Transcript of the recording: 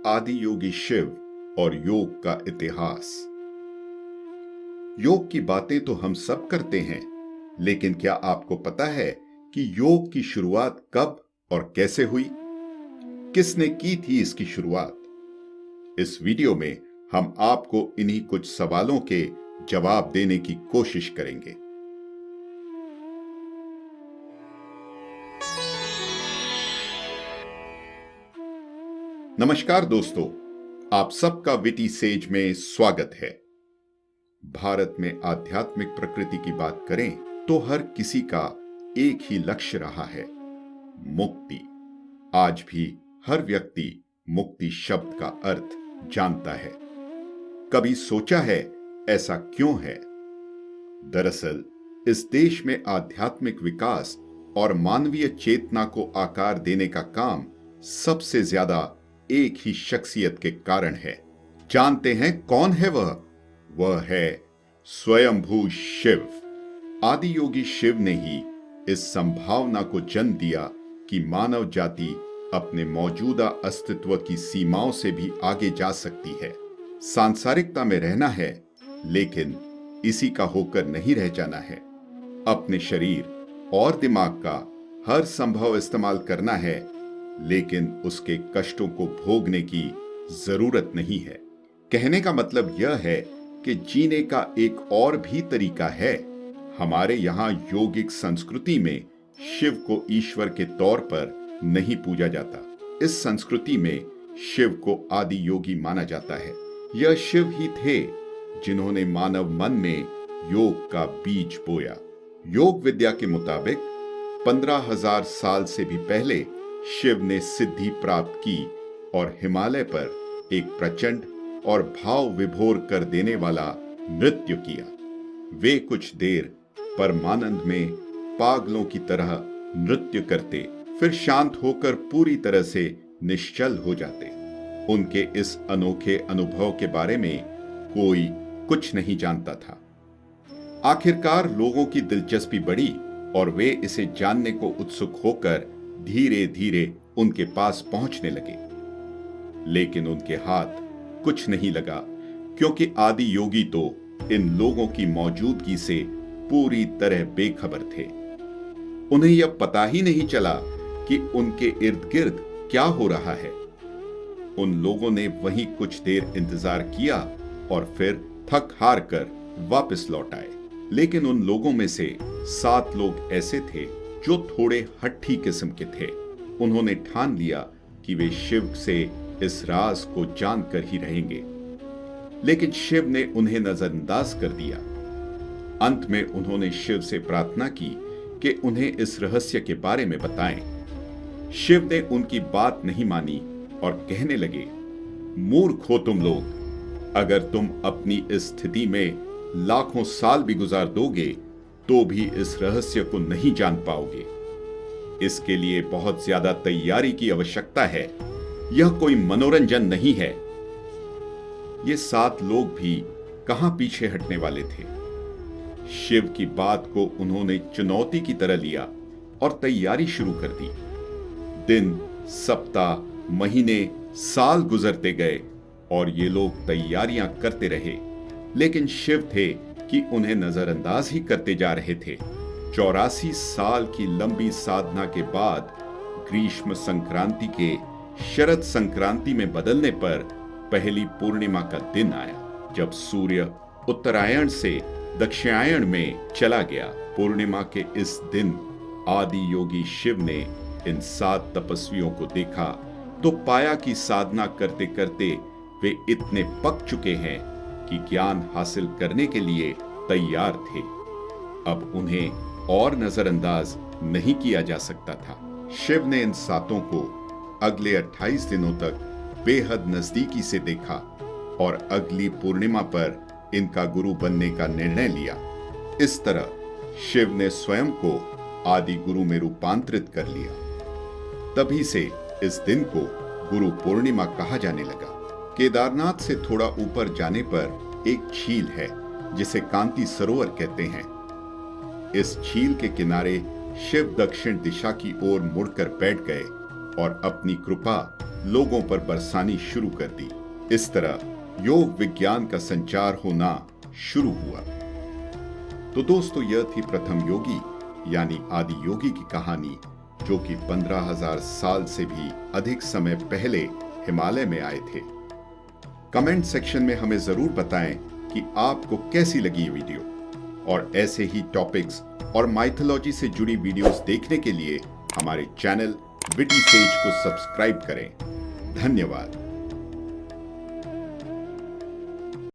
आदि योगी शिव और योग का इतिहास। योग की बातें तो हम सब करते हैं, लेकिन क्या आपको पता है कि योग की शुरुआत कब और कैसे हुई? किसने की थी इसकी शुरुआत? इस वीडियो में हम आपको इन्हीं कुछ सवालों के जवाब देने की कोशिश करेंगे। नमस्कार दोस्तों, आप सबका विटी सेज में स्वागत है। भारत में आध्यात्मिक प्रकृति की बात करें तो हर किसी का एक ही लक्ष्य रहा है, मुक्ति। आज भी हर व्यक्ति मुक्ति शब्द का अर्थ जानता है। कभी सोचा है ऐसा क्यों है? दरअसल इस देश में आध्यात्मिक विकास और मानवीय चेतना को आकार देने का काम सबसे ज्यादा एक ही शख्सियत के कारण है। जानते हैं कौन है वह? वह है स्वयंभू शिव। आदि योगी शिव ने ही इस संभावना को जन्म दिया कि मानव जाति अपने मौजूदा अस्तित्व की सीमाओं से भी आगे जा सकती है। सांसारिकता में रहना है, लेकिन इसी का होकर नहीं रह जाना है। अपने शरीर और दिमाग का हर संभव इस्तेमाल करना है, लेकिन उसके कष्टों को भोगने की जरूरत नहीं है। कहने का मतलब यह है कि जीने का एक और भी तरीका है। हमारे यहाँ योगिक संस्कृति में शिव को ईश्वर के तौर पर नहीं पूजा जाता। इस संस्कृति में शिव को आदि योगी माना जाता है। यह शिव ही थे जिन्होंने मानव मन में योग का बीज बोया। योग विद्या के मुताबिक 15,000 साल से भी पहले शिव ने सिद्धि प्राप्त की और हिमालय पर एक प्रचंड और भाव विभोर कर देने वाला नृत्य किया। वे कुछ देर परमानंद में पागलों की तरह नृत्य करते, फिर शांत होकर पूरी तरह से निश्चल हो जाते। उनके इस अनोखे अनुभव के बारे में कोई कुछ नहीं जानता था। आखिरकार लोगों की दिलचस्पी बढ़ी और वे इसे जानने को उत्सुक होकर धीरे धीरे उनके पास पहुंचने लगे। लेकिन उनके हाथ कुछ नहीं लगा, क्योंकि आदि योगी तो इन लोगों की मौजूदगी से पूरी तरह बेखबर थे। उन्हें यह पता ही नहीं चला कि उनके इर्द गिर्द क्या हो रहा है। उन लोगों ने वहीं कुछ देर इंतजार किया और फिर थक हार कर वापस लौट आए। लेकिन उन लोगों में से 7 लोग ऐसे थे जो थोड़े हट्ठी किस्म के थे। उन्होंने ठान लिया कि वे शिव से इस राज को जानकर ही रहेंगे, लेकिन शिव ने उन्हें नजरअंदाज कर दिया। अंत में उन्होंने शिव से प्रार्थना की कि उन्हें इस रहस्य के बारे में बताएं। शिव ने उनकी बात नहीं मानी और कहने लगे, मूर्ख हो तुम लोग। अगर तुम अपनी इस स्थिति में लाखों साल भी गुजार दोगे तो भी इस रहस्य को नहीं जान पाओगे। इसके लिए बहुत ज्यादा तैयारी की आवश्यकता है। यह कोई मनोरंजन नहीं है। ये 7 लोग भी कहां पीछे हटने वाले थे। शिव की बात को उन्होंने चुनौती की तरह लिया और तैयारी शुरू कर दी। दिन, सप्ताह, महीने, साल गुजरते गए और ये लोग तैयारियां करते रहे, लेकिन शिव थे कि उन्हें नजरअंदाज ही करते जा रहे थे। 84 साल की लंबी साधना के बाद ग्रीष्म संक्रांति के शरद संक्रांति में बदलने पर पहली पूर्णिमा का दिन आया, जब सूर्य उत्तरायण से दक्षिणायण में चला गया। पूर्णिमा के इस दिन आदि योगी शिव ने इन 7 तपस्वियों को देखा तो पाया कि साधना करते करते वे इतने पक चुके हैं कि ज्ञान हासिल करने के लिए तैयार थे। अब उन्हें और नजरअंदाज नहीं किया जा सकता था। शिव ने इन 7 को अगले 28 दिनों तक बेहद नजदीकी से देखा और अगली पूर्णिमा पर इनका गुरु बनने का निर्णय लिया। इस तरह शिव ने स्वयं को आदि गुरु में रूपांतरित कर लिया। तभी से इस दिन को गुरु पूर्णिमा कहा जाने लगा। केदारनाथ से थोड़ा ऊपर जाने पर एक झील है जिसे कांति सरोवर कहते हैं। इस झील के किनारे शिव दक्षिण दिशा की ओर मुड़कर बैठ गए और अपनी कृपा लोगों पर बरसानी शुरू कर दी। इस तरह योग विज्ञान का संचार होना शुरू हुआ। तो दोस्तों, यह थी प्रथम योगी यानी आदि योगी की कहानी, जो कि 15,000 साल से भी अधिक समय पहले हिमालय में आए थे। कमेंट सेक्शन में हमें जरूर बताएं कि आपको कैसी लगी ये वीडियो, और ऐसे ही टॉपिक्स और माइथोलॉजी से जुड़ी वीडियोस देखने के लिए हमारे चैनल विटी सेज को सब्सक्राइब करें। धन्यवाद।